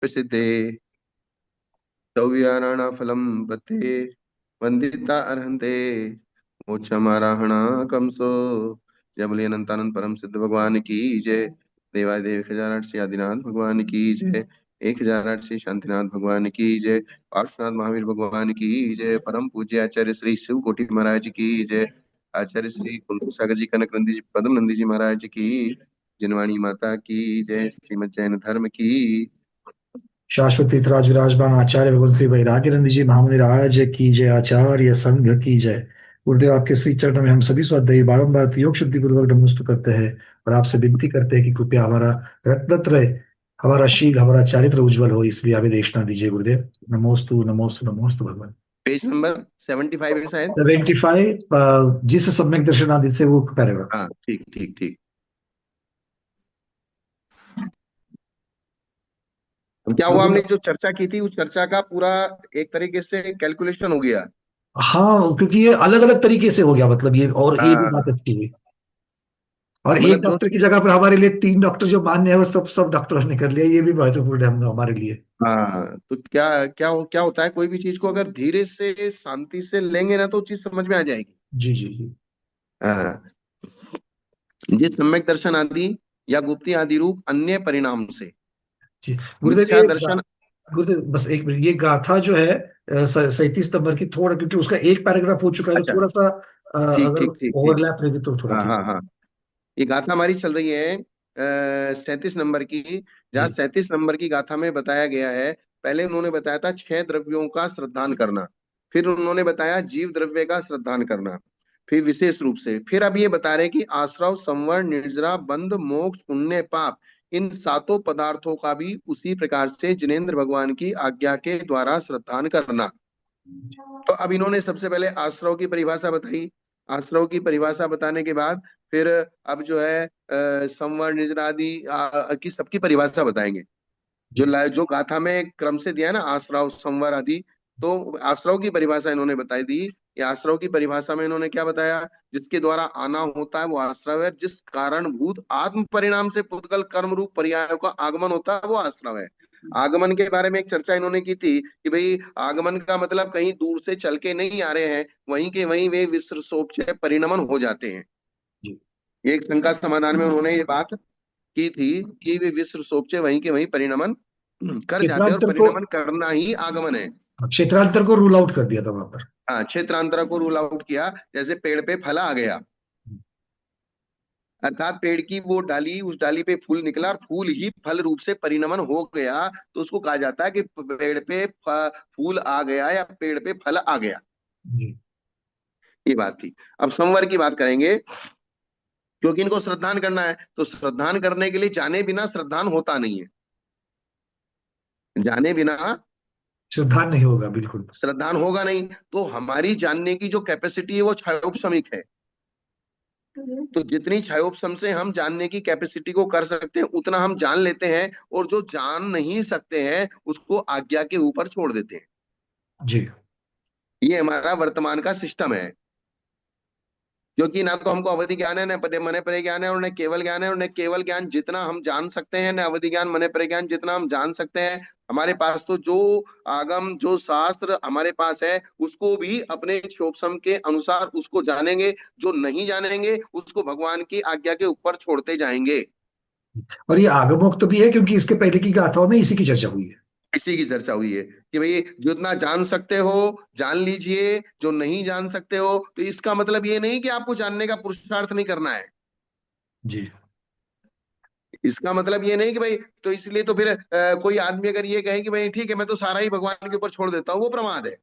प्रसिद्धे सौव्यानाना फलम पते वंदिता अर्हन्ते मोक्षमाराहणा कंसो। जय बोलिए अनंतानंद परम सिद्ध भगवान की जय। देवादेव 1008 से आदिनाथ भगवान की जय। 1008 से शांतिनाथ भगवान की जय। पार्श्वनाथ महावीर भगवान की जय। परम पूज्य आचार्य श्री शिव कोटि महाराज की जय। आचार्य श्री कुलदीप सागर जी कनक नंदी जी पद्म नंदी जी महाराज की। जिनवाणी माता की जय। श्रीमद जैन धर्म की। शाश्वत तीर्थराज विराजमान आचार्य भगवान श्री वैराग्यनंद जी महामंदिराज की जय। आचार्य संघ की जय। गुरुदेव आपके श्री चरणों में हम सभी स्वाध्यायी बारंबार योग शुद्धि पूर्वक नमस्ते करते हैं और आपसे विनती करते हैं कि कृपया हमारा रत्नत्रय, हमारा शील, हमारा चारित्र उज्जवल हो, इसलिए हमें देशना दीजिए गुरुदेव। नमोस्तु नमोस्तु नमोस्तु भगवान। पेज नंबर 75 है शायद। 75, जिस सम्यक दर्शनादि से वो पैराग्राफ। हाँ ठीक ठीक ठीक। अब क्या हुआ, हमने गुरुदेव, जो चर्चा की थी उस चर्चा का पूरा एक तरीके से कैलकुलेशन हो गया। हाँ, क्योंकि ये अलग अलग तरीके से हो गया, मतलब ये और ये भी बात हाँ अच्छी हुई। और एक मतलब जो डॉक्टर की जगह पर हमारे लिए 3 डॉक्टर जो मान्य है, वो सब सब डॉक्टरों ने कर लिया, ये भी महत्वपूर्ण है हमारे लिए। हाँ तो क्या होता है, कोई भी चीज को अगर धीरे से शांति से लेंगे ना तो चीज समझ में आ जाएगी। जी जी जी हाँ। जिस सम्यक दर्शन आदि या गुप्ती आदि रूप अन्य परिणाम से जी। गुरुदेव मिथ्या ये दर्शन। गुरुदेव बस एक मिनट, ये गाथा जो है 37 नंबर की, थोड़ा क्योंकि उसका एक पैराग्राफ हो चुका है, तो अच्छा थोड़ा सा ठीक अगर ठीक ठीक ठीक। ओवरलैप रहेगी तो थोड़ा हाँ ठीक हाँ है। हाँ। ये गाथा हमारी चल रही है 37 नंबर की। जहाँ जी 37 नंबर की गाथा में बताया गया है, पहले उन्होंने बताया था 6 द्रव्यों का श्रद्धान करना। फिर उन्होंने बताया जीव द्रव्य का श्रद्धान करना। फिर विशेष रूप से फिर अब ये बता रहे हैं कि आश्रव, संवर, निर्जरा, बंध, मोक्ष, पुण्य, पाप, इन सातों पदार्थों का भी उसी प्रकार से जिनेन्द्र भगवान की आज्ञा के द्वारा श्रद्धान करना। तो अब इन्होंने सबसे पहले आश्रव की परिभाषा बताई। आश्रव की परिभाषा बताने के बाद फिर अब जो है संवर, निजर आदि की सबकी परिभाषा बताएंगे। जी जो गाथा में क्रम से दिया है ना, आश्रव, संवर आदि। तो आश्रव की परिभाषा इन्होंने बताई दी। ये आश्रव की परिभाषा में इन्होंने क्या बताया, जिसके द्वारा आना होता है वो आश्रव है, जिस कारण भूत आत्म परिणाम से पुद्गल कर्म रूप पर्यायों का आगमन होता है वो आश्रव है। आगमन के बारे में एक चर्चा इन्होंने की थी कि भाई आगमन का मतलब कहीं दूर से चल के नहीं आ रहे हैं, वहीं के वहीं वे विश्व सोच परिणमन हो जाते हैं। जी। ये एक शंका समाधान में उन्होंने ये बात की थी कि वे विश्व सोचे वहीं के वहीं परिणमन कर जाते हैं, और क्षेत्रांतर को, परिणमन करना ही आगमन है। क्षेत्रांतर को रूल आउट कर दिया था वहां पर। हाँ, क्षेत्रांतरा को रूल आउट किया। जैसे पेड़ पे फल आ गया, अर्थात पेड़ की वो डाली, उस डाली पे फूल निकला और फूल ही फल रूप से परिणमन हो गया, तो उसको कहा जाता है कि पेड़ पे फूल आ गया या पेड़ पे फल आ गया। जी ये बात थी। अब संवर की बात करेंगे, क्योंकि इनको श्रद्धान करना है, तो श्रद्धान करने के लिए जाने बिना श्रद्धान होता नहीं है। जाने बिना श्रद्धा नहीं होगा, बिल्कुल। श्रद्धान होगा नहीं। तो हमारी जानने की जो कैपेसिटी है वो क्षयोपशमिक है। तो जितनी क्षयोपशम से हम जानने की कैपेसिटी को कर सकते हैं उतना हम जान लेते हैं, और जो जान नहीं सकते हैं उसको आज्ञा के ऊपर छोड़ देते हैं। जी ये हमारा वर्तमान का सिस्टम है। क्योंकि ना तो हमको अवधि ज्ञान है, न परे मने परे ज्ञान है, और न केवल ज्ञान है, और न केवल ज्ञान जितना हम जान सकते हैं, न अवधि ज्ञान मने परे ज्ञान जितना हम जान सकते हैं। हमारे पास तो जो आगम, जो शास्त्र हमारे पास है, उसको भी अपने क्षोभसम के अनुसार उसको जानेंगे। जो नहीं जानेंगे उसको भगवान की आज्ञा के ऊपर छोड़ते जाएंगे। और ये आगमोक्त भी है, क्योंकि इसके पहले की गाथाओं में इसी की चर्चा हुई है। इसी की चर्चा हुई है कि भाई जितना जान सकते हो जान लीजिए, जो नहीं जान सकते हो, तो इसका मतलब ये नहीं कि आपको जानने का पुरुषार्थ नहीं करना है। जी इसका मतलब ये नहीं कि भाई, तो इसलिए तो फिर कोई आदमी अगर ये कहे कि भाई ठीक है मैं तो सारा ही भगवान के ऊपर छोड़ देता हूँ, वो प्रमाद है।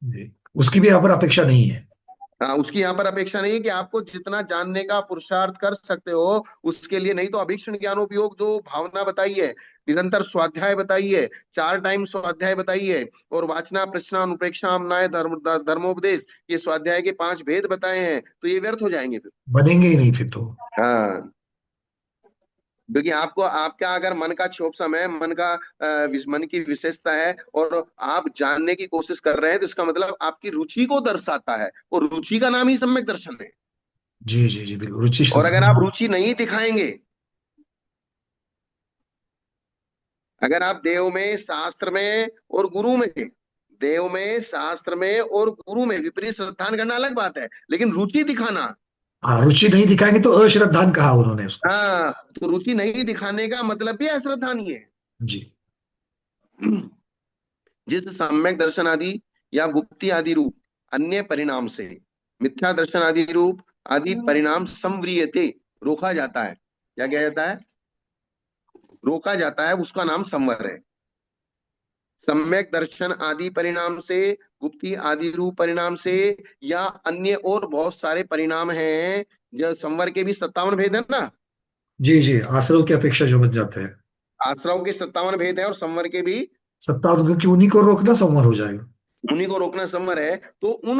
जी, उसकी भी यहाँ पर अपेक्षा नहीं है। उसकी यहाँ पर अपेक्षा नहीं है कि आपको जितना जानने का पुरुषार्थ कर सकते हो उसके लिए, नहीं तो अभीक्षण ज्ञानोपयोग जो भावना बताई है, निरंतर स्वाध्याय बताई है, 4 टाइम स्वाध्याय बताई है, और वाचना, प्रश्न, अनुप्रेक्षा, न्याय, धर्मोपदेश, ये स्वाध्याय के 5 भेद बताए हैं, तो ये व्यर्थ हो जाएंगे फिर। बनेंगे ही नहीं फिर तो। हाँ, क्योंकि आपको आपका अगर मन का क्षोभ समय, मन का मन की विशेषता है, और आप जानने की कोशिश कर रहे हैं, तो इसका मतलब आपकी रुचि को दर्शाता है, और रुचि का नाम ही सम्यक दर्शन है। जी जी जी, बिल्कुल, रुचि और श्रद्धा। अगर आप रुचि नहीं दिखाएंगे अगर आप देव में, शास्त्र में और गुरु में, देव में, शास्त्र में और गुरु में विपरीत श्रद्धान करना अलग बात है, लेकिन रुचि दिखाना। हाँ, रुचि नहीं दिखाएंगे तो अश्रद्धान कहा उन्होंने उसको। हाँ, तो रुचि नहीं दिखाने का मतलब भी अश्रद्धानी है। जी। जिस सम्यक दर्शन आदि या गुप्ति आदि रूप अन्य परिणाम से मिथ्या दर्शन आदि रूप आदि परिणाम संव्रियते, रोका जाता है। क्या किया जाता है? रोका जाता है, उसका नाम संवर है। सम्यक दर्शन आदि परिणाम से, गुप्ति आदि रूप परिणाम से, या अन्य और बहुत सारे परिणाम हैं। जो संवर के भी 57 भेद है ना, जी जी, आश्रव की अपेक्षा जो बन जाते हैं। आश्रव के 57 भेद है और संवर के भी। 57, क्योंकि उन्हीं को रोकना संवर हो जाएगा। उन्हीं को रोकना संवर है। तो उन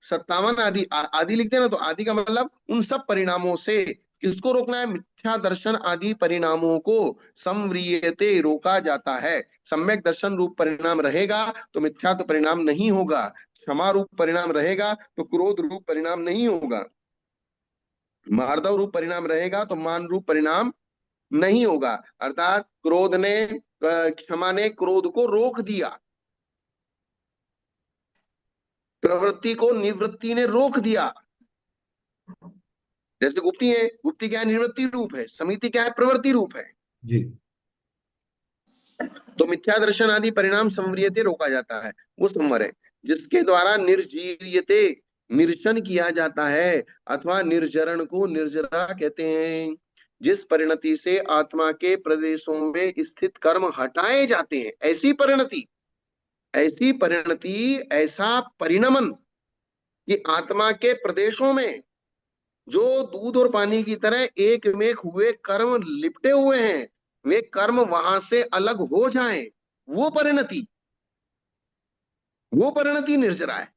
57 आदि आदि लिखते हैं ना, तो आदि का मतलब उन सब परिणामों से किसको रोकना है? मिथ्या दर्शन आदि परिणामों को संव्रियते, रोका जाता है। सम्यक दर्शन रूप परिणाम रहेगा तो मिथ्या तो परिणाम नहीं होगा, क्षमा रूप परिणाम रहेगा तो क्रोध रूप परिणाम नहीं होगा, मार्दव रूप परिणाम रहेगा तो मान रूप परिणाम नहीं होगा। अर्थात क्रोध ने, क्षमा ने क्रोध को रोक दिया, प्रवृत्ति को निवृत्ति ने रोक दिया। जैसे गुप्ती है, गुप्ती क्या है? निवृत्ति रूप है। समिति क्या है? प्रवृत्ति रूप है। जी। तो मिथ्या दर्शन आदि परिणाम संव्रियते, रोका जाता है, वो संवर है। जिसके द्वारा निर्जीर्यते, निर्जन किया जाता है, अथवा निर्जरण को निर्जरा कहते हैं। जिस परिणति से आत्मा के प्रदेशों में स्थित कर्म हटाए जाते हैं, ऐसी परिणति, ऐसी परिणति, ऐसा परिणमन कि आत्मा के प्रदेशों में जो दूध और पानी की तरह एक में हुए कर्म लिपटे हुए हैं, वे कर्म वहां से अलग हो जाएं, वो परिणति, वो परिणति निर्जरा है।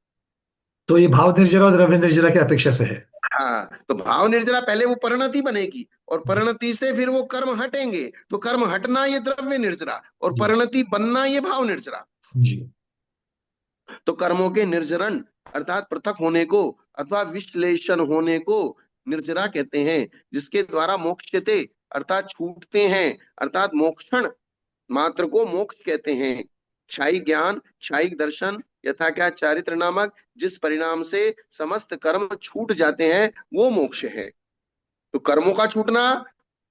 तो ये भाव निर्जरा और द्रव्य निर्जरा की अपेक्षा से है। हाँ, तो भाव निर्जरा पहले वो परिणति बनेगी, और परिणति से फिर वो कर्म हटेंगे, तो कर्म हटना ये द्रव्य निर्जरा, और जी परिणति बनना ये भाव निर्जरा। जी तो कर्मों के निर्जरण अर्थात पृथक होने को अथवा विश्लेषण होने को निर्जरा कहते हैं। जिसके द्वारा मोक्षते अर्थात छूटते हैं, अर्थात मोक्षण मात्र को मोक्ष कहते हैं। क्षायिक ज्ञान, क्षायिक दर्शन, यथा क्या चारित्र नामक जिस परिणाम से समस्त कर्म छूट जाते हैं, वो मोक्ष है। तो कर्मों का छूटना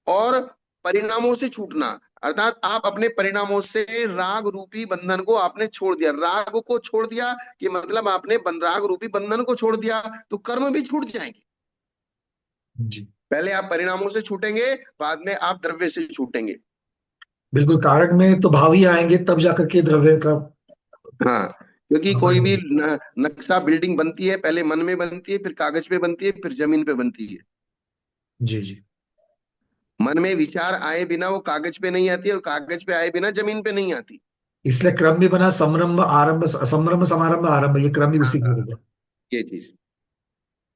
और परिणामों से छूटना, अर्थात आप अपने परिणामों से राग रूपी बंधन को आपने छोड़ दिया, राग को छोड़ दिया कि मतलब आपने राग रूपी बंधन को छोड़ दिया, तो कर्म भी छूट जाएंगे। जी। पहले आप परिणामों से छूटेंगे, बाद में आप द्रव्य से छूटेंगे। बिल्कुल, कारण में तो भाव ही आएंगे तब जाकर के द्रव्य का। हाँ, क्योंकि कोई भी हाँ, नक्शा बिल्डिंग बनती है, पहले मन में बनती है, फिर कागज पे बनती है, फिर जमीन पे बनती है। जी जी। मन में विचार आए बिना वो कागज पे नहीं आती, और कागज पे आए बिना जमीन पे नहीं आती। इसलिए क्रम भी बना, समरंभ आरंभ, समरंभ समारंभ आरंभ, ये क्रम भी हाँ उसी हाँ, की होगा। ये चीज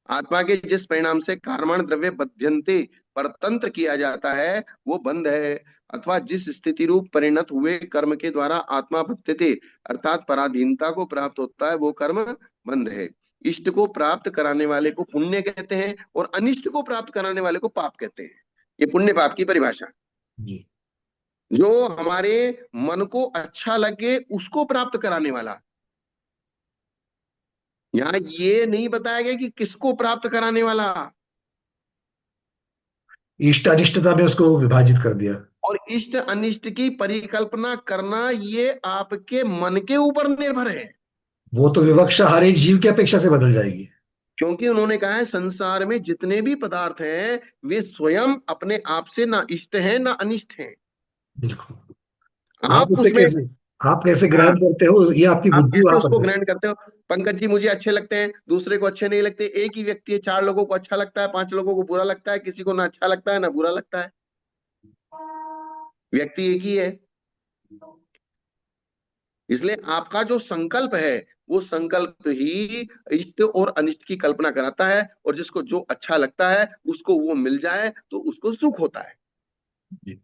आत्मा के जिस परिणाम से कारण द्रव्य बध्यंते परतंत्र किया जाता है, वो बंध है। अथवा जिस स्थिति रूप परिणत हुए कर्म के द्वारा आत्मा बध्यते अर्थात पराधीनता को प्राप्त होता है, वो कर्म बंध है। इष्ट को प्राप्त कराने वाले को पुण्य कहते हैं, और अनिष्ट को प्राप्त कराने वाले को पाप कहते हैं। ये पुण्य पाप की परिभाषा। जी। जो हमारे मन को अच्छा लगे उसको प्राप्त कराने वाला। यहाँ ये नहीं बताया गया कि किसको प्राप्त कराने वाला। इष्ट अनिष्टता में उसको विभाजित कर दिया। और इष्ट अनिष्ट की परिकल्पना करना ये आपके मन के ऊपर निर्भर है। वो तो विवक्षा हर एक जीव की अपेक्षा से बदल जाएगी। क्योंकि उन्होंने कहा है संसार में जितने भी पदार्थ हैं वे स्वयं अपने आप से ना इष्ट हैं ना अनिष्ट हैं। बिल्कुल। आप आप उसे उसमें, कैसे, आप कैसे हाँ, ग्रहण करते हो, ये आपकी आप बुद्धि कैसे वहां उसको पर है। ग्रहण करते हो? पंकज जी मुझे अच्छे लगते हैं, दूसरे को अच्छे नहीं लगते। एक ही व्यक्ति है, 4 लोगों को अच्छा लगता है, 5 लोगों को बुरा लगता है, किसी को ना अच्छा लगता है ना बुरा लगता है। व्यक्ति एक ही है। इसलिए आपका जो संकल्प है, वो संकल्प ही इष्ट और अनिष्ट की कल्पना कराता है, और जिसको जो अच्छा लगता है उसको वो मिल जाए तो उसको सुख होता है। जी।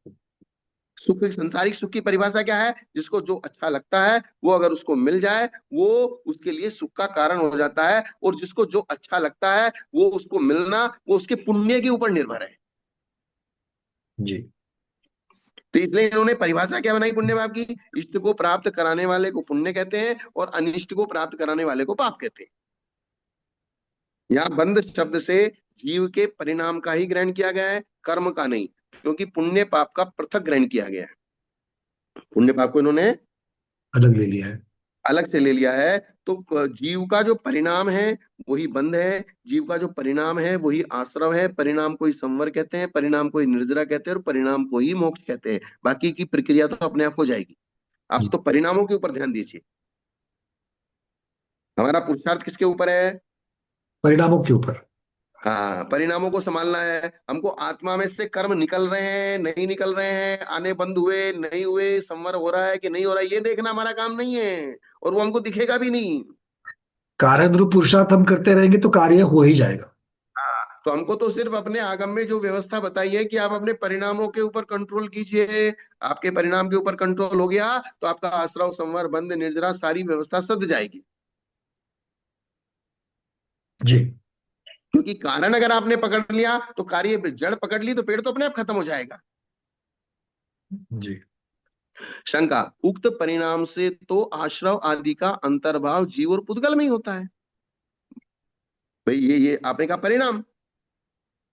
सुख, संसारिक सुख की परिभाषा क्या है? जिसको जो अच्छा लगता है वो अगर उसको मिल जाए, वो उसके लिए सुख का कारण हो जाता है। और जिसको जो अच्छा लगता है वो उसको मिलना, वो उसके पुण्य के ऊपर निर्भर है। जी। तो इसलिए इन्होंने परिभाषा क्या बनाई पुण्य पाप की? इष्ट को प्राप्त कराने वाले को पुण्य कहते हैं और अनिष्ट को प्राप्त कराने वाले को पाप कहते हैं। यहाँ बंध शब्द से जीव के परिणाम का ही ग्रहण किया गया है, कर्म का नहीं, क्योंकि पुण्य पाप का पृथक ग्रहण किया गया है। पुण्य पाप को इन्होंने अलग ले लिया है। अलग से ले लिया है। तो जीव का जो परिणाम है वही बंध है, जीव का जो परिणाम है वही आश्रव है। परिणाम को ही संवर कहते हैं, परिणाम को ही निर्जरा कहते हैं और परिणाम को ही मोक्ष कहते हैं। बाकी की प्रक्रिया तो अपने आप हो जाएगी। आप जी। तो परिणामों के ऊपर ध्यान दीजिए। हमारा पुरुषार्थ किसके ऊपर है? परिणामों के ऊपर। हाँ, परिणामों को संभालना है हमको। आत्मा में से कर्म निकल रहे हैं नहीं निकल रहे हैं, आने बंद हुए नहीं हुए, संवर हो रहा है कि नहीं हो रहा है, ये देखना हमारा काम नहीं है, और वो हमको दिखेगा भी नहीं। कार्य अनुरूप पुरुषार्थ हम करते रहेंगे तो कार्य हो ही जाएगा। हाँ, तो हमको तो सिर्फ अपने आगम में जो व्यवस्था बताई है कि आप अपने परिणामों के ऊपर कंट्रोल कीजिए। आपके परिणाम के ऊपर कंट्रोल हो गया तो आपका आश्रव संवर बंध निर्जरा सारी व्यवस्था सद जाएगी। जी। क्योंकि कारण अगर आपने पकड़ लिया तो कार्य, जड़ पकड़ ली तो पेड़ तो अपने आप खत्म हो जाएगा। जी। शंका, उक्त परिणाम से तो आश्रव आदि का अंतर्भाव जीव और पुद्गल में ही होता है। भाई ये आपने कहा परिणाम,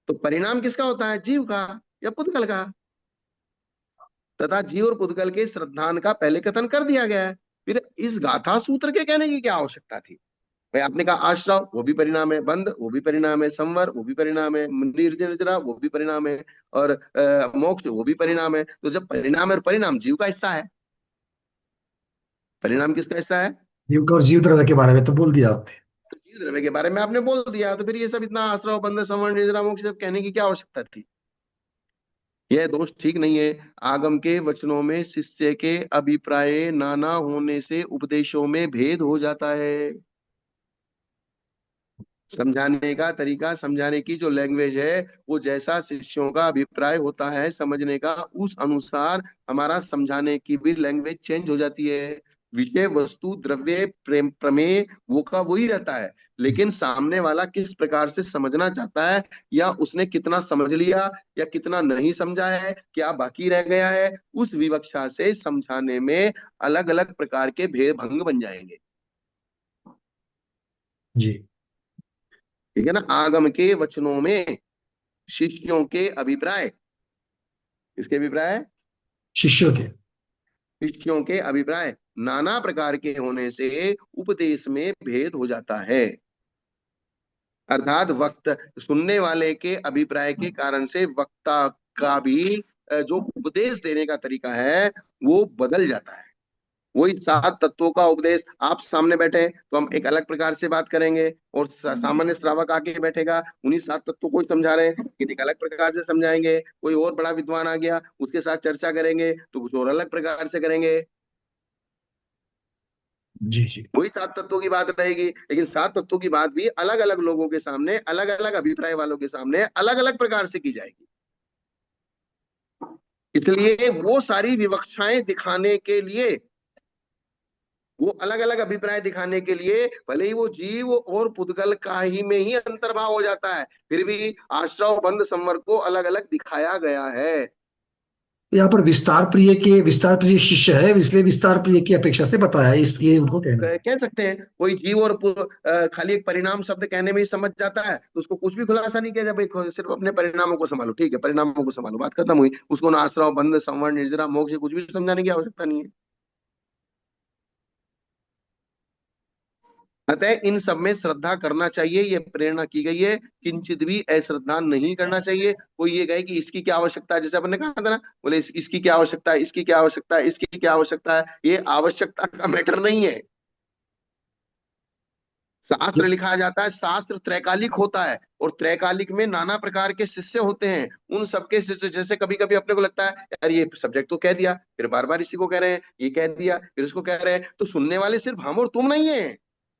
तो परिणाम किसका होता है? जीव का या पुद्गल का? तथा जीव और पुद्गल के श्रद्धान का पहले कथन कर दिया गया है। फिर इस गाथा सूत्र के कहने की क्या आवश्यकता थी? भाई आपने कहा आश्रव वो भी परिणाम है, बंध वो भी परिणाम है, संवर वो भी परिणाम है, निर्जरा वो भी परिणाम है, और मोक्ष वो भी परिणाम है। तो जब परिणाम है और परिणाम जीव का हिस्सा है, परिणाम किसका हिस्सा है? जीव का और जीव द्रव्य के बारे में तो बोल दिया आपने। तो जीव द्रव्य के बारे में आपने बोल दिया, तो फिर ये सब इतना आश्रव बंध संवर निर्जरा मोक्ष सब कहने की क्या आवश्यकता थी? यह दोष ठीक नहीं है। आगम के वचनों में शिष्य के अभिप्राय नाना होने से उपदेशों में भेद हो जाता है। समझाने का तरीका, समझाने की जो लैंग्वेज है, वो जैसा शिष्यों का अभिप्राय होता है समझने का, उस अनुसार हमारा समझाने की भी लैंग्वेज चेंज हो जाती है। विषय वस्तु द्रव्य प्रेम प्रमेय वो का वही रहता है, लेकिन सामने वाला किस प्रकार से समझना चाहता है, या उसने कितना समझ लिया या कितना नहीं समझा है, क्या बाकी रह गया है, उस विवक्षा से समझाने में अलग अलग प्रकार के भेद भंग बन जाएंगे। जी। ठीक है ना? आगम के वचनों में शिष्यों के अभिप्राय, किसके अभिप्राय? शिष्यों के। शिष्यों के अभिप्राय नाना प्रकार के होने से उपदेश में भेद हो जाता है। अर्थात वक्त सुनने वाले के अभिप्राय के कारण से वक्ता का भी जो उपदेश देने का तरीका है वो बदल जाता है। वही सात तत्वों का उपदेश आप सामने बैठे हैं तो हम एक अलग प्रकार से बात करेंगे, और सामान्य श्रावक आके बैठेगा, उन्हीं सात तत्वों को ही समझा रहे हैं कि एक अलग प्रकार से समझाएंगे। कोई और बड़ा विद्वान आ गया, उसके साथ चर्चा करेंगे तो कुछ और अलग प्रकार से करेंगे। जी। जी। वही सात तत्वों की बात रहेगी, लेकिन सात तत्वों की बात भी अलग अलग लोगों के सामने, अलग अलग अभिप्राय वालों के सामने अलग अलग प्रकार से की जाएगी। इसलिए वो सारी विवक्षाएं दिखाने के लिए, वो अलग अलग अभिप्राय दिखाने के लिए, भले ही वो जीव और पुद्गल का ही में ही अंतर्भाव हो जाता है, फिर भी आश्रव बंध संवर को अलग अलग दिखाया गया है। यहाँ पर विस्तार प्रिय शिष्य है, इसलिए विस्तार प्रिय की अपेक्षा से बताया है, इस ये उनको कहना है। कह सकते हैं कोई जीव और खाली एक परिणाम शब्द कहने में ही समझ जाता है तो उसको कुछ भी खुलासा नहीं किया जाए, सिर्फ अपने परिणामों को संभालो, ठीक है परिणामों को संभालो, बात खत्म हुई। उसको ना आश्रव बंध संवर निर्जरा मोक्ष कुछ भी समझाने की आवश्यकता नहीं है। अतः इन सब में श्रद्धा करना चाहिए, ये प्रेरणा की गई है। किंचित भी अश्रद्धा नहीं करना चाहिए। कोई ये कहे कि इसकी क्या आवश्यकता है, जैसे आपने कहा था ना, बोले इसकी क्या आवश्यकता है, इसकी क्या आवश्यकता है, इसकी क्या आवश्यकता है, ये आवश्यकता का मैटर नहीं है। शास्त्र लिखा जाता है, शास्त्र त्रैकालिक होता है, और त्रैकालिक में नाना प्रकार के शिष्य होते हैं। उन सबके शिष्य, जैसे कभी कभी अपने को लगता है यार ये सब्जेक्ट तो कह दिया, फिर बार बार इसी को कह रहे हैं, ये कह दिया फिर इसको कह रहे हैं, तो सुनने वाले सिर्फ हम और तुम नहीं है।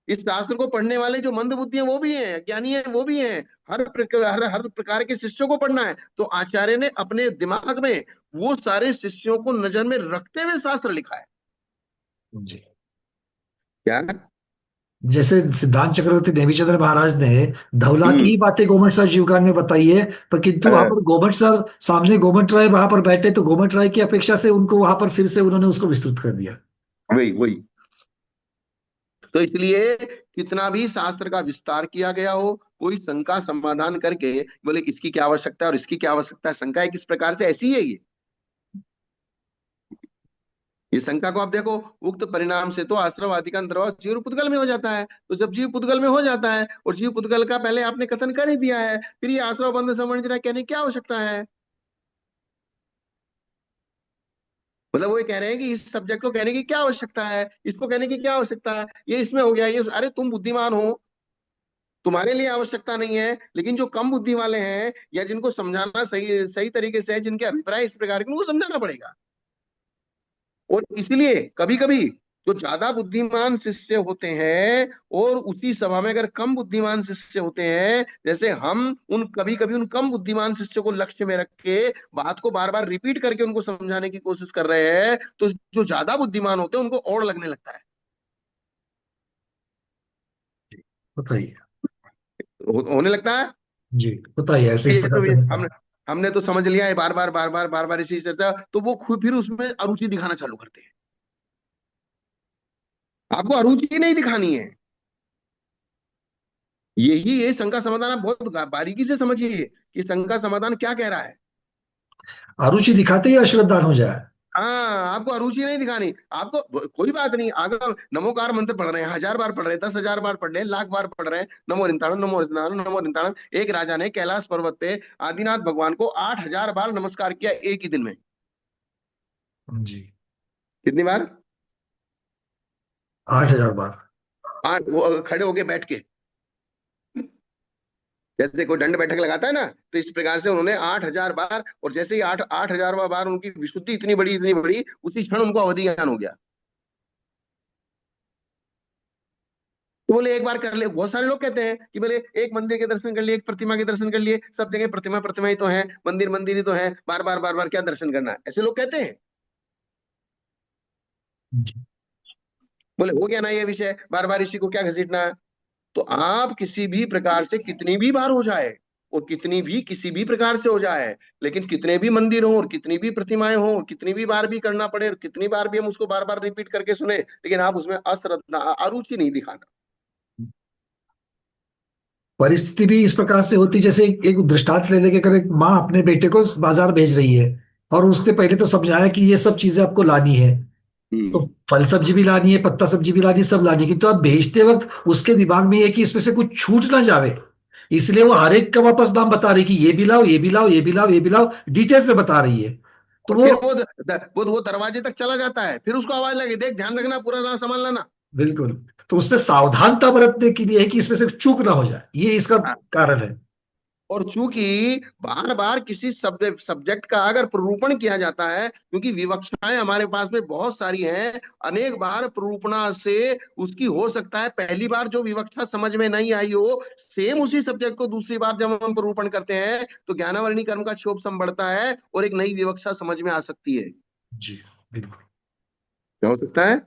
इस शास्त्र को पढ़ने वाले जो मंद बुद्धि है वो भी है, ज्ञानी है वो भी है। हर प्रकार के शिष्यों को पढ़ना है। तो आचार्य ने अपने दिमाग में वो सारे शिष्यों को नजर में रखते हुए शास्त्र लिखा है। जी। क्या? जैसे सिद्धांत चक्रवर्ती देवीचंद्र महाराज ने धौला की हम्म। ही बातें गोमट सर जीवकांड में बताई है, पर किंतु वहां हाँ, पर गोमट सर सामने गोमट राय वहां पर बैठे तो गोमट राय की अपेक्षा से उनको वहां पर फिर से उन्होंने उसको विस्तृत कर दिया। वही वही। तो इसलिए कितना भी शास्त्र का विस्तार किया गया हो, कोई शंका समाधान करके बोले इसकी क्या आवश्यकता है और इसकी क्या आवश्यकता है, शंका किस प्रकार से ऐसी है ये शंका को आप देखो, उक्त परिणाम से तो आश्रववादी का अंतर्भाव जीव पुद्गल में हो जाता है। तो जब जीव पुद्गल में हो जाता है और जीव पुद्गल का पहले आपने कथन कर ही दिया है, फिर ये आश्रव बंध समझना कहने की क्या आवश्यकता है। मतलब वो ये कह रहे हैं कि इस सब्जेक्ट को कहने की क्या आवश्यकता है, इसको कहने की क्या आवश्यकता है, ये इसमें हो गया, ये अरे तुम बुद्धिमान हो, तुम्हारे लिए आवश्यकता नहीं है, लेकिन जो कम बुद्धि वाले हैं या जिनको समझाना सही सही तरीके से है, जिनके अभिप्राय इस प्रकार के, उनको समझाना पड़ेगा। और इसलिए कभी कभी जो ज्यादा बुद्धिमान शिष्य होते हैं और उसी सभा में अगर कम बुद्धिमान शिष्य होते हैं, जैसे हम उन कभी कभी उन कम बुद्धिमान शिष्य को लक्ष्य में रख के बात को बार बार रिपीट करके उनको समझाने की कोशिश कर रहे हैं, तो जो ज्यादा बुद्धिमान होते हैं उनको और लगने लगता है। बताइए। होने लगता है जी बताइए, ऐसे इस ये प्रकार तो से ये होता हमने है। हमने तो समझ लिया है, बार बार बार बार बार बार इसी चर्चा, तो वो खुद फिर उसमें अरुचि दिखाना चालू करते हैं। आपको अरुचि नहीं दिखानी है, यही ये शंका समाधान आप बहुत बारीकी से समझिए कि शंका समाधान क्या कह रहा है। अरुचि दिखाते ही अश्रद्धान हो जाए। हाँ, आपको अरुचि नहीं दिखानी, आपको कोई बात नहीं, अगर नमोकार मंत्र पढ़ रहे हैं, 1000 बार पढ़ रहे हैं, 10,000 बार पढ़ रहे हैं, लाख बार पढ़ रहे हैं, नमो रिंताणम नमो रिंताणम नमो रिंताणम। एक राजा ने कैलाश पर्वत पे आदिनाथ भगवान को 8,000 बार नमस्कार किया एक ही दिन में। जी। कितनी बार? 8,000 बार। आठ, वो खड़े होके बैठ के, जैसे कोई दंड बैठक लगाता है ना, तो इस प्रकार से उन्होंने 8,000 बार, और जैसे ही 8,000वां बार उनकी विशुद्धि इतनी बड़ी, उसी क्षण उनको अवधि ज्ञान हो गया। तो बोले एक बार कर ले, बहुत सारे लोग कहते हैं कि बोले एक मंदिर के दर्शन कर लिए, एक प्रतिमा के दर्शन कर लिए, सब जगह प्रतिमा प्रतिमा ही तो है, मंदिर मंदिर ही तो है, बार बार क्या दर्शन करना है, ऐसे लोग कहते हैं। जी। बोले हो गया ना ये विषय, बार बार इसी को क्या घसीटना है। तो आप किसी भी प्रकार से कितनी भी बार हो जाए और कितनी भी किसी भी प्रकार से हो जाए, लेकिन कितने भी मंदिर हो और कितनी भी प्रतिमाएं हो और कितनी भी बार भी करना पड़े और कितनी बार भी हम उसको बार बार रिपीट करके सुने, लेकिन आप उसमें अश्रद्धा अरुचि नहीं दिखाना। परिस्थिति भी इस प्रकार से होती, जैसे एक दृष्टांत ले लेके, अगर एक माँ अपने बेटे को बाजार भेज रही है और उसने पहले तो समझाया कि ये सब चीजें आपको लानी है, तो हम्म। फल सब्जी भी लानी है, पत्ता सब्जी भी लानी है, सब लानी है, किंतु आप भेजते वक्त उसके दिमाग में ये है कि इसमें से कुछ छूट ना जावे, इसलिए वो हर एक का वापस दाम बता रही कि ये भी लाओ, ये भी लाओ, ये भी लाओ, ये भी लाओ, डिटेल्स में बता रही है। तो और वो फिर वो दरवाजे तक चला जाता है, फिर उसको आवाज लगी, देख ध्यान रखना, पूरा ना सामान लाना। बिल्कुल, तो उसमें सावधानता बरतने के लिए है कि इसमें से चूक ना हो जाए, ये इसका कारण है। और चूंकि बार बार किसी सब्जेक्ट का अगर प्ररूपण किया जाता है, क्योंकि विवक्षाएं हमारे पास में बहुत सारी हैं, अनेक बार प्ररूपणा से उसकी हो सकता है पहली बार जो विवक्षा समझ में नहीं आई हो, सेम उसी सब्जेक्ट को दूसरी बार जब हम प्ररूपण करते हैं तो ज्ञानावरणी कर्म का क्षोभ सम बढ़ता है और एक नई विवक्षा समझ में आ सकती है। जी बिल्कुल। क्या हो सकता है?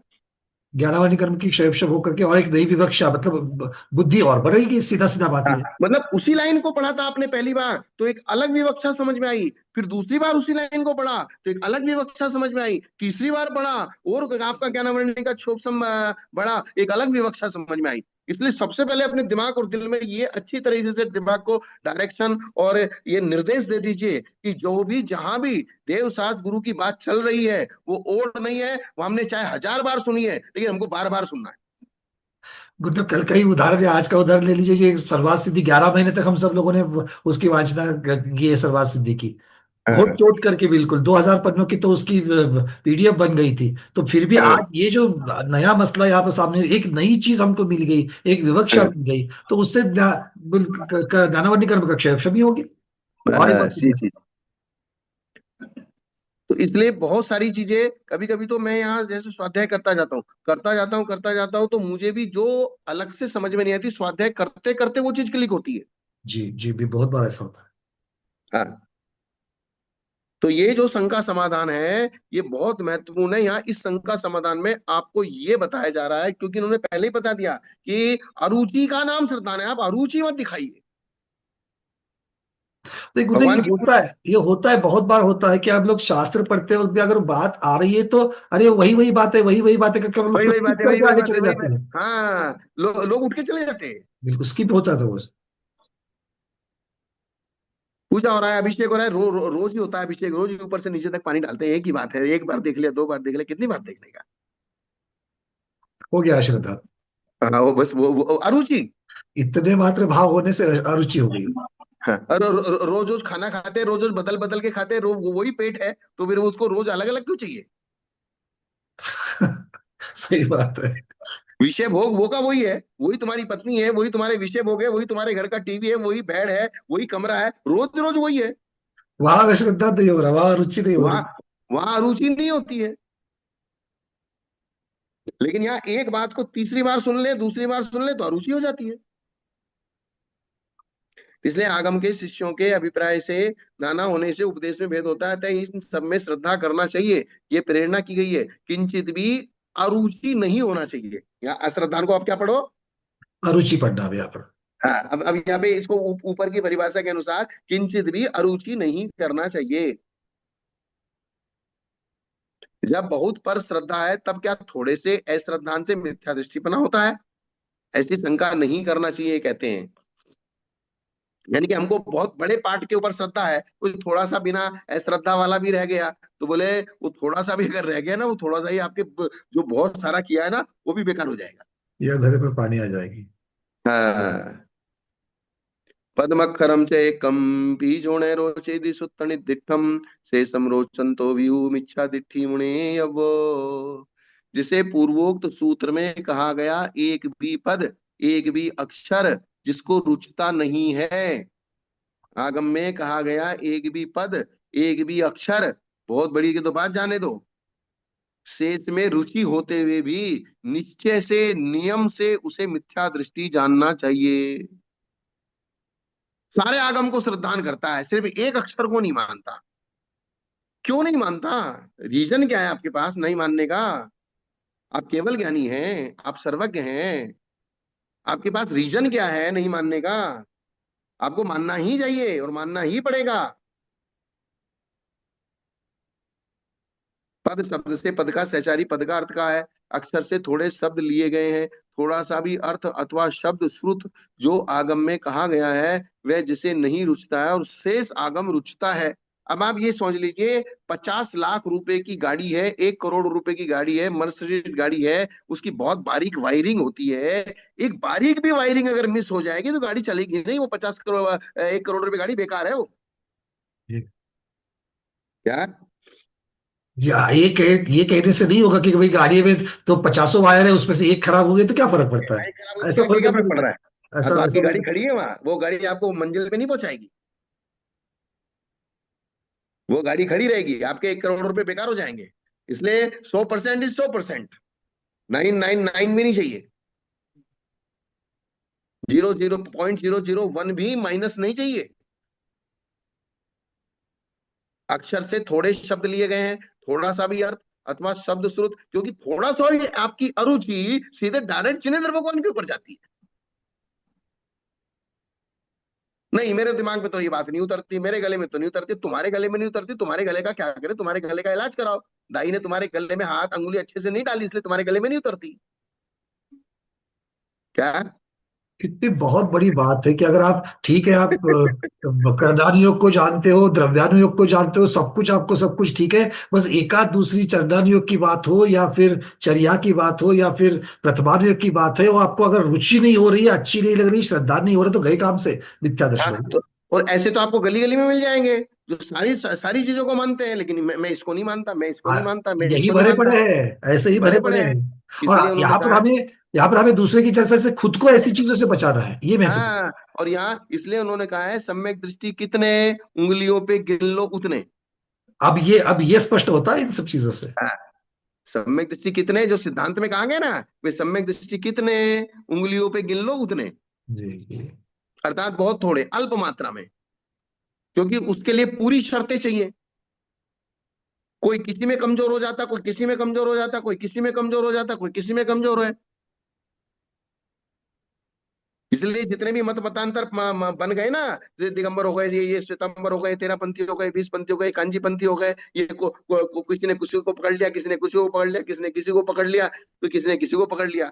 ज्ञानावानी कर्म की क्षय होकर के और एक नई विवक्षा, मतलब बुद्धि और बढ़ेगी, सीधा सीधा बात हाँ, ये है। मतलब उसी लाइन को पढ़ा था आपने पहली बार तो एक अलग विवक्षा समझ में आई, फिर दूसरी बार उसी लाइन को पढ़ा तो एक अलग विवक्षा समझ में आई, तीसरी बार पढ़ा और आपका क्या नाम है का क्षोभ बढ़ा, एक अलग विवक्षा समझ में आई। इसलिए सबसे पहले अपने दिमाग और दिल में ये अच्छी तरीके से दिमाग को डायरेक्शन और ये निर्देश दे दीजिए कि जो भी जहां भी देव शास्त्र गुरु की बात चल रही है वो ओल्ड नहीं है, वो हमने चाहे 1000 बार सुनी है, लेकिन हमको बार बार सुनना है। तो कल का ही उदाहरण या आज का उदाहरण ले लीजिए, ये सर्वात सिद्धि 11 महीने तक हम सब लोगों ने उसकी वांछना की है, सर्वात सिद्धि की, घोट हाँ, चोट करके, बिल्कुल 2,000 पन्नों की तो उसकी पीडीएफ बन गई थी। तो फिर भी हाँ, आज ये जो नया मसला यहाँ पर सामने, एक नई चीज हमको मिल गई, एक विवक्षा हाँ, मिल गई, तो उससे ज्ञानावनी कर्म का क्षय भी होगी। और एक बार बस ये सुनिए। चीज। तो इसलिए बहुत सारी चीजें कभी कभी तो मैं यहाँ जैसे स्वाध्याय करता जाता हूँ तो मुझे भी जो अलग से समझ में नहीं आती, स्वाध्याय करते करते वो चीज क्लिक होती है। जी जी भी बहुत बार ऐसा होता है। हाँ। तो ये जो शंका समाधान है ये बहुत महत्वपूर्ण है। यहाँ इस शंका समाधान में आपको ये बताया जा रहा है, क्योंकि इन्होंने पहले ही बता दिया कि अरुचि का नाम श्रद्धान है, आप अरुचि मत दिखाइए। तो गुरुदेव, भगवान की ये होता है, बहुत बार होता है कि आप लोग शास्त्र पढ़ते वक्त भी अगर बात आ रही है तो अरे वही वही बात है, वही वही बात है करके हम वही उसको वही स्किप बात है, वही करके वही आगे बात है, चले जाते हैं। हाँ, लोग उठ के चले जाते हैं। बिल्कुल स्किप होता था वो। पूजा हो रहा है, अभिषेक हो रहा है, रोज ही होता है अभिषेक, रोज ही ऊपर से नीचे तक पानी डालते हैं, एक ही बात है, एक बार देख लिया, दो बार देख लिया, कितनी बार देखने का। हो गया श्रद्धा। हाँ, वो बस वो अरुचि। इतने मात्र भाव होने से अरुचि हो गई। हाँ, और रोज रोज खाना खाते हैं, रोज रोज बदल बदल के खाते हैं, वही पेट है, तो फिर उसको रोज अलग अलग क्यों चाहिए। सही बात है। विषय भोग वो का वही है, वही तुम्हारी पत्नी है, वही तुम्हारे विषय भोग है, वही तुम्हारे घर का टीवी है, वही बेड है, वही कमरा है, रोज रोज वही है। वहां श्रद्धा नहीं हो रहा, वहां रुचि नहीं हो वहां रही। वहां अरुचि नहीं होती है। लेकिन यहाँ एक बात को तीसरी बार सुन ले, दूसरी बार सुन ले, तो अरुचि हो जाती है। इसलिए आगम के शिष्यों के अभिप्राय से नाना होने से उपदेश में भेद होता है, अतः इन सब में श्रद्धा करना चाहिए, ये प्रेरणा की गई है। किंचित भी अरुचि नहीं होना चाहिए। या अश्रद्धान को आप क्या पढ़ो। अरुचि पढ़ना भी यहाँ पर। हाँ, अब यहाँ पे इसको ऊपर की परिभाषा के अनुसार किंचित भी अरुचि नहीं करना चाहिए। जब बहुत पर श्रद्धा है तब क्या थोड़े से अश्रद्धान से मिथ्या दृष्टिपना होता है, ऐसी शंका नहीं करना चाहिए कहते हैं। यानी कि हमको बहुत बड़े पाठ के ऊपर श्रद्धा है, कोई थोड़ा सा बिना श्रद्धा वाला भी रह गया, तो बोले वो थोड़ा सा भी अगर रह गया ना, वो थोड़ा सा ही आपके जो बहुत सारा किया है ना, वो भी बेकार हो जाएगा। यह धरे पर पानी आ जाएगी। हाँ, पद्मक्षरम च एकम बीजोणे रोचेदि सुत्तनि दिठम शेषम रोचंतो व्यूमिच्छा दिट्ठी मुने अब। जिसे पूर्वोक्त सूत्र में कहा गया एक भी पद, एक भी अक्षर जिसको रुचता नहीं है, आगम में कहा गया एक भी पद, एक भी अक्षर, बहुत बड़ी की तो बात जाने दो, शेष में रुचि होते हुए भी निश्चय से नियम से उसे मिथ्या दृष्टि जानना चाहिए। सारे आगम को श्रद्धान करता है, सिर्फ एक अक्षर को नहीं मानता। क्यों नहीं मानता, रीजन क्या है आपके पास नहीं मानने का। आप केवल ज्ञानी हैं, आप सर्वज्ञ हैं, आपके पास रीजन क्या है नहीं मानने का। आपको मानना ही चाहिए और मानना ही पड़ेगा। पद शब्द से, पद का सहचारी पद का अर्थ का है, अक्षर से थोड़े शब्द लिए गए हैं, थोड़ा सा भी अर्थ अथवा शब्द श्रुत जो आगम में कहा गया है वह जिसे नहीं रुचता है, और शेष आगम रुचता है। अब आप ये समझ लीजिए, 50 लाख रुपए की गाड़ी है, 1 करोड़ रुपए की गाड़ी है, मर्सिडीज गाड़ी है, उसकी बहुत बारीक वायरिंग होती है। एक बारीक भी वायरिंग अगर मिस हो जाएगी तो गाड़ी चलेगी नहीं, वो 50 करोड़ 1 करोड़ रुपए गाड़ी बेकार है वो। जी। क्या। जी हाँ, ये कहने से नहीं होगा कि भाई गाड़ी में तो 50 वायर है, उसमें से एक खराब हो गई तो क्या फर्क पड़ता है। गाड़ी खराब होती ऐसा है, फर्क क्या नहीं फर्क पड़ रहा है। पड़ता, हाँ, ऐसा तो आपकी ऐसा गाड़ी नहीं। खड़ी है वहां, वो गाड़ी आपको मंजिल पे नहीं पहुंचाएगी। वो गाड़ी खड़ी रहेगी, आपके 1 करोड़ रुपए बेकार हो जाएंगे। इसलिए 100% इज 100%, 999 भी नहीं चाहिए, 0.001 भी माइनस नहीं चाहिए। अक्षर से थोड़े शब्द लिए गए हैं, थोड़ा सा भी अर्थ अथवा शब्द श्रुत, क्योंकि थोड़ा सा भी आपकी अरुचि सीधे डायरेक्ट जिनेन्द्र भगवान के ऊपर जाती है। नहीं, मेरे दिमाग में तो ये बात नहीं उतरती, मेरे गले में तो नहीं उतरती, तुम्हारे गले में नहीं उतरती, तुम्हारे गले का क्या करे, तुम्हारे गले का इलाज कराओ। दाई ने तुम्हारे गले में हाथ अंगुली अच्छे से नहीं डाली, इसलिए तुम्हारे गले में नहीं उतरती। क्या। कितनी बहुत बड़ी बात है कि अगर आप ठीक है, आप करदान योग को जानते हो, द्रव्यान योग को जानते हो, सब कुछ आपको सब कुछ ठीक है, बस एकाध दूसरी चंदन योग की बात हो या फिर चर्या की बात हो या फिर प्रथमान योग की बात है, वो आपको अगर रुचि नहीं हो रही है, अच्छी नहीं लग रही, श्रद्धा नहीं हो रही, तो गए काम से, मिथ्या हाँ, दर्शन हो गई। तो और ऐसे तो आपको गली गली में मिल जाएंगे जो सारी सारी चीजों को मानते हैं, लेकिन मैं इसको नहीं मानता, मैं इसको नहीं मानता, मैं यही इसको नहीं भरे मानता। पड़े हैं, ऐसे ही भरे भरे पड़े पड़े हैं। हैं। इसलिए और उन्होंने कहा है। यहाँ पर हमें दूसरे की चर्चा से खुद को ऐसी चीजों से बचाना है, ये महत्वपूर्ण। हाँ, और यहाँ इसलिए उन्होंने कहा है सम्यक दृष्टि कितने, उंगलियों पे गिन लो उतने। अब ये स्पष्ट होता है इन सब चीजों से। हाँ, सम्यक दृष्टि कितने जो सिद्धांत में कहा गया ना, वे सम्यक दृष्टि कितने, उंगलियों पे गिन लो उतने, जी जी। अर्थात बहुत थोड़े, अल्प मात्रा में, क्योंकि उसके लिए पूरी शर्तें चाहिए। कोई किसी में कमजोर हो जाता, कोई किसी में कमजोर हो जाता, कोई किसी में कमजोर हो जाता, कोई किसी में कमजोर है। इसलिए जितने भी मत मतांतर बन गए ना, जैसे दिगंबर हो गए, ये श्वेतांबर हो गए, तेरहपंथी हो गए, बीसपंथी हो गए, कांजीपंथी हो गए, ये किसी ने किसी को पकड़ लिया, किसी ने किसी को पकड़ लिया, किसी ने किसी को पकड़ लिया, तो किसी ने किसी को पकड़ लिया।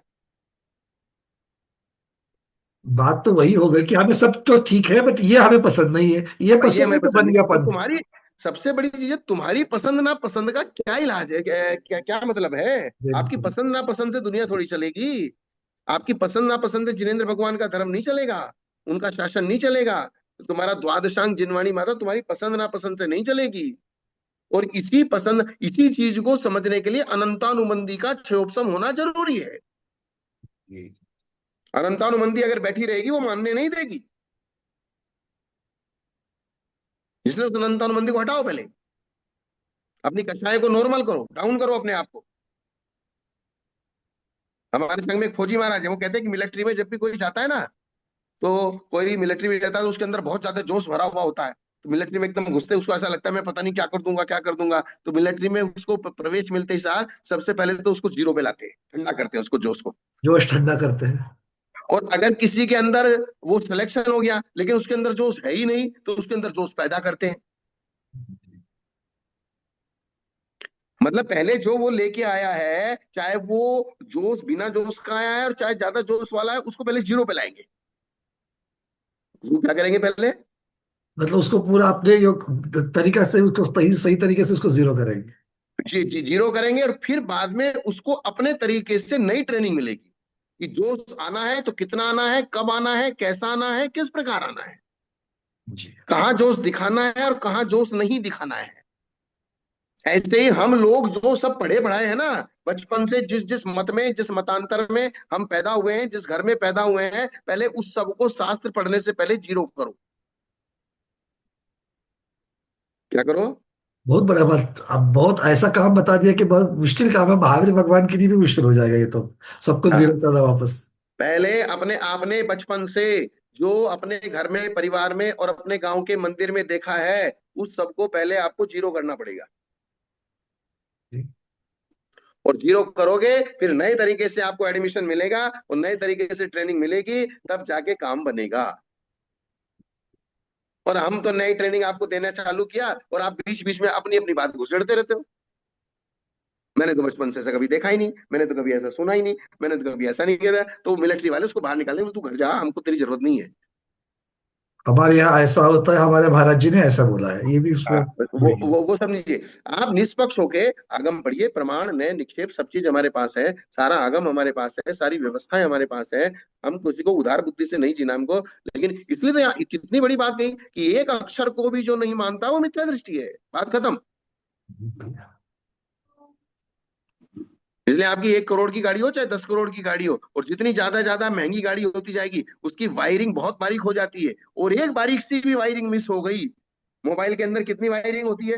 बात तो वही हो गई कि हमें सब तो ठीक है, बट ये हमें पसंद नहीं है, ये ये पसंद हमें है तो पसंद बन नहीं। गया तो पंथ। तुम्हारी सबसे बड़ी चीज है, तुम्हारी पसंद ना पसंद का क्या इलाज है, क्या क्या, क्या मतलब है? आपकी बिल्कुल। पसंद ना पसंद से दुनिया थोड़ी चलेगी। आपकी पसंद ना पसंद से जिनेंद्र भगवान का धर्म नहीं चलेगा, उनका शासन नहीं चलेगा। तुम्हारा द्वादशांग जिनवाणी माता तुम्हारी पसंद ना पसंद से नहीं चलेगी। और इसी पसंद, इसी चीज को समझने के लिए अनंतानुबंधी का क्षयोपशम होना जरूरी है। जी। अनंतानुबंधी अगर बैठी रहेगी वो मानने नहीं देगी। इसलिए उस अनंतानुबंधी को हटाओ पहले। अपनी कक्षाएं को नॉर्मल करो, डाउन करो अपने आप को। हमारे संग में एक फौजी महाराज है, वो कहते हैं कि मिलिट्री में जब भी कोई जाता है ना, तो कोई भी मिलिट्री में जाता है तो उसके अंदर बहुत ज्यादा जोश भरा हुआ होता है। तो मिलिट्री में एकदम घुसते उसको ऐसा लगता है मैं पता नहीं क्या कर दूंगा क्या कर दूंगा। तो मिलिट्री में उसको प्रवेश मिलते ही सार सबसे पहले तो उसको जीरो पे लाते हैं, ठंडा करते हैं उसको, जोश को। जोश ठंडा करते हैं। और अगर किसी के अंदर वो सिलेक्शन हो गया लेकिन उसके अंदर जोश है ही नहीं, तो उसके अंदर जोश पैदा करते हैं। मतलब पहले जो वो लेके आया है, चाहे वो जोश बिना जोश का आया है और चाहे ज्यादा जोश वाला है, उसको पहले जीरो पे लाएंगे। उसको क्या करेंगे पहले? मतलब उसको पूरा अपने जो तरीका से उसको सही सही तरीके से उसको जीरो करेंगे। जी जी, जीरो करेंगे और फिर बाद में उसको अपने तरीके से नई ट्रेनिंग मिलेगी कि जोश आना है तो कितना आना है, कब आना है, कैसा आना है, किस प्रकार आना है, जी। कहाँ जोश दिखाना है और कहाँ जोश नहीं दिखाना है। ऐसे ही हम लोग जो सब पढ़े पढ़ाए हैं ना, बचपन से जिस जिस मत में, जिस मतांतर में हम पैदा हुए हैं, जिस घर में पैदा हुए हैं, पहले उस सब को शास्त्र पढ़ने से पहले जीरो करो। क्या करो? बहुत बड़ा बात, अब बहुत ऐसा काम बता दिया कि बहुत मुश्किल काम है, महावीर भगवान के लिए भी मुश्किल हो जाएगा ये तो, सबको जीरो हाँ, करना वापस। पहले अपने आपने बचपन से जो अपने घर में, परिवार में और अपने गांव के मंदिर में देखा है, उस सबको पहले आपको जीरो करना पड़ेगा। जी। और जीरो करोगे फिर नए तरीके से आपको एडमिशन मिलेगा और नए तरीके से ट्रेनिंग मिलेगी, तब जाके काम बनेगा। और हम तो नई ट्रेनिंग आपको देना चालू किया और आप बीच बीच में अपनी अपनी बात घुसेड़ते रहते हो। मैंने तो बचपन से ऐसा कभी देखा ही नहीं, मैंने तो कभी ऐसा सुना ही नहीं, मैंने तो कभी ऐसा नहीं किया था। तो मिलिट्री वाले उसको बाहर निकाल देंगे, तू घर जा, हमको तेरी जरूरत नहीं है। हमारे यहाँ ऐसा होता है, हमारे महाराज जी ने ऐसा बोला है, ये भी हाँ, उसमें वो नहीं है। वो समझिए। आप निष्पक्ष होके आगम पढ़िए, प्रमाण नए निक्षेप सब चीज हमारे पास है, सारा आगम हमारे पास है, सारी व्यवस्थाएं हमारे पास है। हम किसी को उदार बुद्धि से नहीं जीना हमको। लेकिन इसलिए तो यहाँ कितनी बड़ी बात कही कि एक अक्षर को भी जो नहीं मानता वो मिथ्या दृष्टि है, बात खत्म। इसलिए आपकी 1 करोड़ की गाड़ी हो चाहे 10 करोड़ की गाड़ी हो, और जितनी ज्यादा ज्यादा महंगी गाड़ी होती जाएगी उसकी वायरिंग बहुत बारीक हो जाती है। और एक बारीक सी भी वायरिंग मिस हो गई, मोबाइल के अंदर कितनी वायरिंग होती है,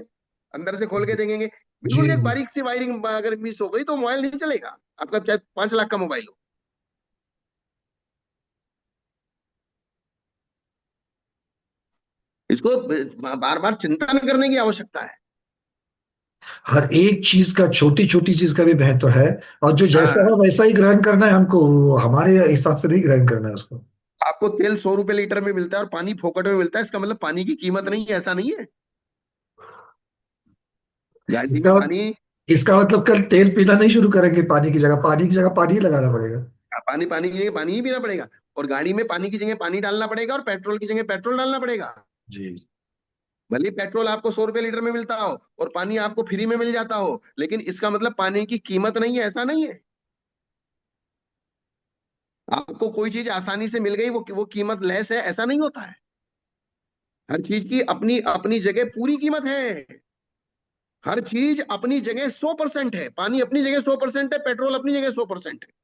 अंदर से खोल के देखेंगे, जी बिल्कुल एक जी। बारीक सी वायरिंग अगर मिस हो गई तो मोबाइल नहीं चलेगा, आपका चाहे 5 लाख का मोबाइल हो। इसको बार बार चिंता न करने की आवश्यकता है। हर एक चीज का, छोटी छोटी चीज का भी महत्व है, और जो जैसा हाँ, है वैसा ही ग्रहण करना है हमको, वो हमारे हिसाब से नहीं ग्रहण करना है उसको। आपको तेल 100 रुपए लीटर में मिलता है और पानी फोकट में मिलता है, इसका मतलब पानी की कीमत नहीं है, ऐसा नहीं है। गाड़ी में इसका पानी, इसका मतलब कल तेल पीना नहीं शुरू करेंगे, पानी की जगह पानी ही लगाना पड़ेगा। पानी पानी की जगह पानी ही पीना पड़ेगा। और गाड़ी में पानी की जगह पानी डालना पड़ेगा और पेट्रोल की जगह पेट्रोल डालना पड़ेगा। जी। भले पेट्रोल आपको 100 रुपए लीटर में मिलता हो और पानी आपको फ्री में मिल जाता हो, लेकिन इसका मतलब पानी की कीमत नहीं है, ऐसा नहीं है। आपको कोई चीज आसानी से मिल गई, वो कीमत लेस है, ऐसा नहीं होता है। हर चीज की अपनी अपनी जगह पूरी कीमत है। हर चीज अपनी जगह 100% है, पानी अपनी जगह 100% है, पेट्रोल अपनी जगह 100% है।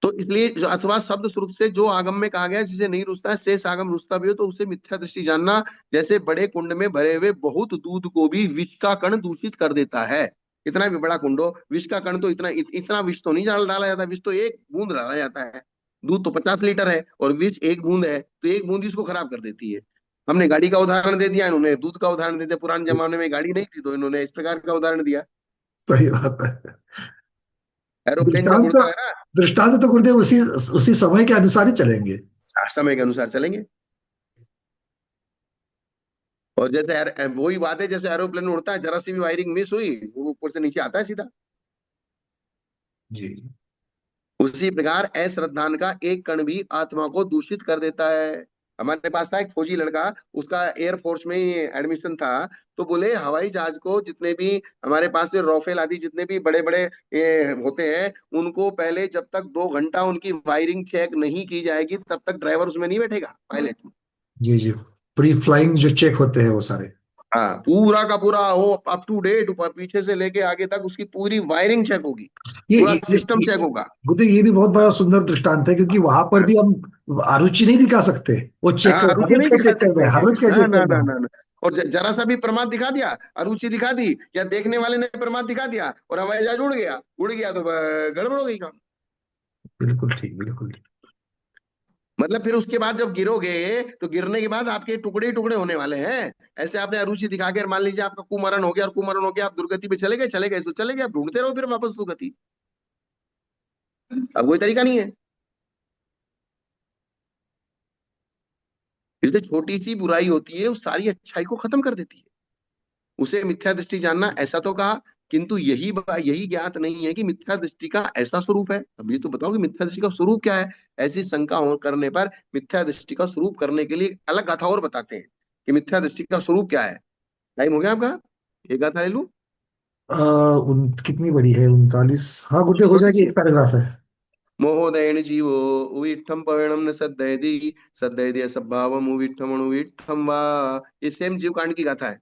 तो इसलिए अथवा शब्द श्रुत से जो आगम में कहा गया, जिसे नहीं रुचता है शेष आगम रुचता भी हो, तो उसे मिथ्या दृष्टि जानना। जैसे बड़े कुंड में भरे हुए बहुत दूध को भी विष का कण दूषित कर देता है। इतना भी बड़ा कुंड हो, विष का कण तो इतना विष तो नहीं डाला जाता, विष तो एक बूंद डाला जाता है। दूध तो 50 लीटर है और विष एक बूंद है, तो एक बूंद इसको खराब कर देती है। हमने गाड़ी का उदाहरण दे दिया, इन्होंने दूध का उदाहरण दे दिया। पुराने जमाने में गाड़ी नहीं थी तो इन्होंने इस प्रकार का उदाहरण दिया। सही बात है। एरोप्लेन जब दृष्टांत उड़ता है ना, दृष्टांत तो गुरुदेव उसी उसी समय के अनुसार ही चलेंगे। समय के अनुसार चलेंगे। और जैसे वही बात है, जैसे एरोप्लेन उड़ता है, जरा सी भी वायरिंग मिस हुई, वो ऊपर से नीचे आता है सीधा। जी। उसी प्रकार अश्रद्धान का एक कण भी आत्मा को दूषित कर देता है। हमारे पास था एक फौजी लड़का, उसका एयरफोर्स में ही एडमिशन था। तो बोले हवाई जहाज को जितने भी हमारे पास में राफेल आदि जितने भी बड़े बड़े होते हैं, उनको पहले जब तक 2 घंटा उनकी वायरिंग चेक नहीं की जाएगी तब तक ड्राइवर उसमें नहीं बैठेगा, पायलट। जी जी। प्री फ्लाइंग जो चेक होते हैं वो सारे। हाँ, पूरा का पूरा वो अप टू डेट, पीछे से लेके आगे तक उसकी पूरी वायरिंग चेक होगी, ये पूरा ये सिस्टम ये, चेक होगा। गुरुदेव ये भी बहुत बड़ा सुंदर दृष्टांत है, क्योंकि वहां पर भी हम अरुचि नहीं दिखा सकते। वो चेक कर हाँ, हर रुचि रोज नहीं का दिखा चेक कर सकते रहे हैं, हर हैं। रोज का ना चेक ना कर ना रहे हैं। ना ना। और जरा सा भी प्रमाद दिखा दिया, अरुचि दिखा दी, या देखने वाले ने प्रमाद दिखा दिया और हवाई जहाज उड़ गया तो गड़बड़ हो गई काम। बिल्कुल ठीक, बिल्कुल ठीक। मतलब फिर उसके बाद जब गिरोगे तो गिरने के बाद आपके टुकड़े ही टुकड़े होने वाले हैं। ऐसे आपने अरुचि दिखा के, मान लीजिए आपका कुमरण हो गया, और कुमरण हो गया आप दुर्गति पे चले गए तो चले गए, आप ढूंढते रहो फिर वापस सुगति। अब कोई तरीका नहीं है। इसलिए छोटी सी बुराई होती है, वो सारी अच्छाई को खत्म कर देती है। उसे मिथ्या दृष्टि जानना, ऐसा तो कहा। किंतु यही ज्ञात नहीं है कि मिथ्या दृष्टि का ऐसा स्वरूप है। अब ये तो बताओ कि मिथ्या दृष्टि का स्वरूप क्या है। ऐसी शंका करने पर मिथ्या दृष्टि का स्वरूप करने के लिए एक अलग गाथा और बताते हैं कि मिथ्या दृष्टि का स्वरूप क्या है। टाइम हो गया आपका, एक गाथा ले लूं। कितनी बड़ी है? 39? हाँ गुरुदेव, हो छोटी जाएगी, सी। एक पैराग्राफ है। मोहोदयन जीवो उविठ्ठम पविणम न सद्यति, सद्यति सद्भावम उविठ्ठम अणुविठ्ठम वा। ये सेम जीव कांड की गाथा है।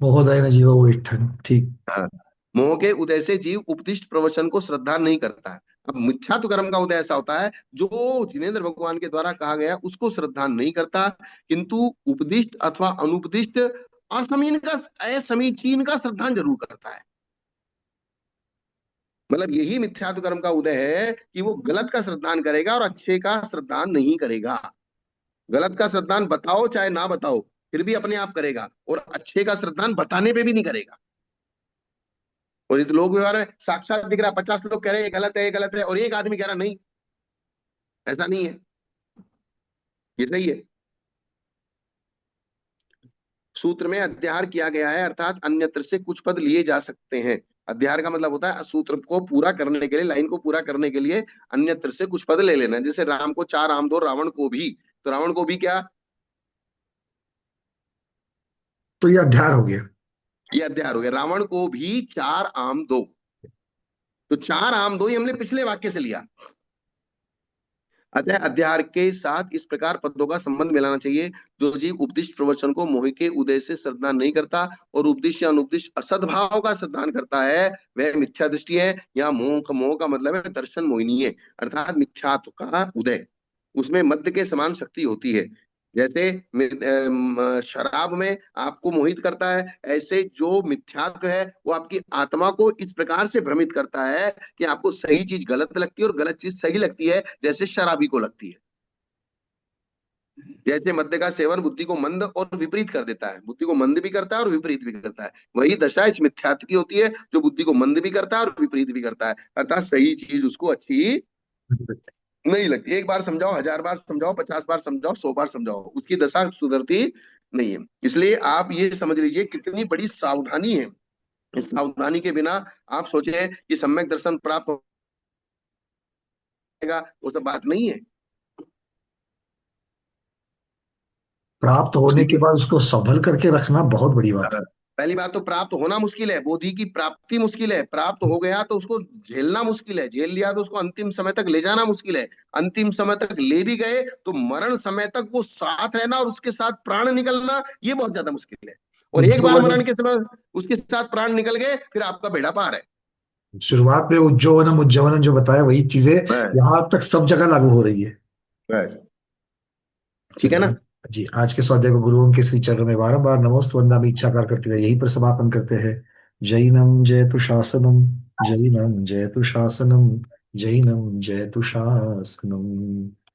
महोदय न जीवा वो इट्ठन, ठीक। हाँ। मोह के उदय से जीव उपदिष्ट प्रवचन को श्रद्धा नहीं करता है। अब मिथ्यात्व कर्म का उदय ऐसा होता है जो जिनेन्द्र भगवान के द्वारा कहा गया उसको श्रद्धा नहीं करता, किंतु उपदिष्ट अथवा अनुपदिष्ट असमीचीन का श्रद्धा जरूर करता है। मतलब यही मिथ्यात्व कर्म का उदय है कि वो गलत का श्रद्धान करेगा और अच्छे का श्रद्धान नहीं करेगा। गलत का श्रद्धान बताओ चाहे ना बताओ, फिर भी अपने आप करेगा, और अच्छे का श्रद्धान बताने पे भी नहीं करेगा। और ये तो लोग व्यवहार में साक्षात दिख रहा है, 50 लोग कह रहे हैं ये गलत है ये गलत है, और एक आदमी कह रहा नहीं, ऐसा नहीं है, ये सही है। सूत्र में अध्यार किया गया है, अर्थात अन्यत्र से कुछ पद लिए जा सकते हैं। अध्यार का मतलब होता है सूत्र को पूरा करने के लिए, लाइन को पूरा करने के लिए अन्यत्र से कुछ पद ले लेना। जैसे राम को 4 आम दो, रावण को भी, तो रावण को भी क्या, तो ये अध्यार हो गया। ये अध्यार हो गया। रावण को भी 4 आम दो, तो 4 आम दो ये हमने पिछले वाक्य से लिया। अतः अध्यार के साथ इस प्रकार पदों का संबंध मिलाना चाहिए। जो जीव उपदिष्ट प्रवचन को मोह के उदय से श्रद्धा नहीं करता और उपदिष्ट या अनुपदिष्ट असद्भाव का श्रद्धान करता है, वह मिथ्या दृष्टि है। या मोह का मतलब है दर्शन मोहिनी है, अर्थात मिथ्यात्व का उदय। उसमें मद्य के समान शक्ति होती है। जैसे शराब में आपको मोहित करता है, ऐसे जो मिथ्यात्व है वो आपकी आत्मा को इस प्रकार से भ्रमित करता है कि आपको सही चीज गलत लगती है और गलत चीज सही लगती है, जैसे शराबी को लगती है। जैसे मद्य का सेवन बुद्धि को मंद और विपरीत कर देता है, बुद्धि को मंद भी करता है और विपरीत भी करता है। वही दशा इस मिथ्यात्व की होती है, जो बुद्धि को मंद भी करता है और विपरीत भी करता है, अर्थात सही चीज उसको अच्छी नहीं लगती। एक बार समझाओ, 1000 बार समझाओ, 50 बार समझाओ, 100 बार समझाओ, उसकी दशा सुधरती नहीं है। इसलिए आप ये समझ लीजिए कितनी बड़ी सावधानी है। इस सावधानी के बिना आप सोचे कि सम्यक दर्शन प्राप्त होगा, वो सब बात नहीं है। प्राप्त होने के बाद उसको संभल करके रखना बहुत बड़ी बात है। पहली बात तो प्राप्त होना मुश्किल है, बोधि की प्राप्ति मुश्किल है। प्राप्त हो गया तो उसको झेलना मुश्किल है, झेल लिया तो उसको अंतिम समय तक ले जाना मुश्किल है। अंतिम समय तक ले भी गए तो मरण समय तक वो साथ रहना और उसके साथ प्राण निकलना, ये बहुत ज्यादा मुश्किल है। और एक बार उज्जवल। मरण के समय उसके साथ प्राण निकल गए, फिर आपका बेड़ा पार है। शुरुआत में उज्जवनम उज्जवनम जो बताया, वही चीजें बस। यहाँ तक सब जगह लागू हो रही है। बस। ठीक है चलिए। ना। जी, आज के स्वाध्याय को गुरुओं के श्री चरणों में बारंबार नमोस्त वंदनामि इच्छाकार करते हुए यहीं पर समापन करते हैं। जैनम जयतु शासनम, जैनम जयतु शासनम, जैनम जयतु शासनम।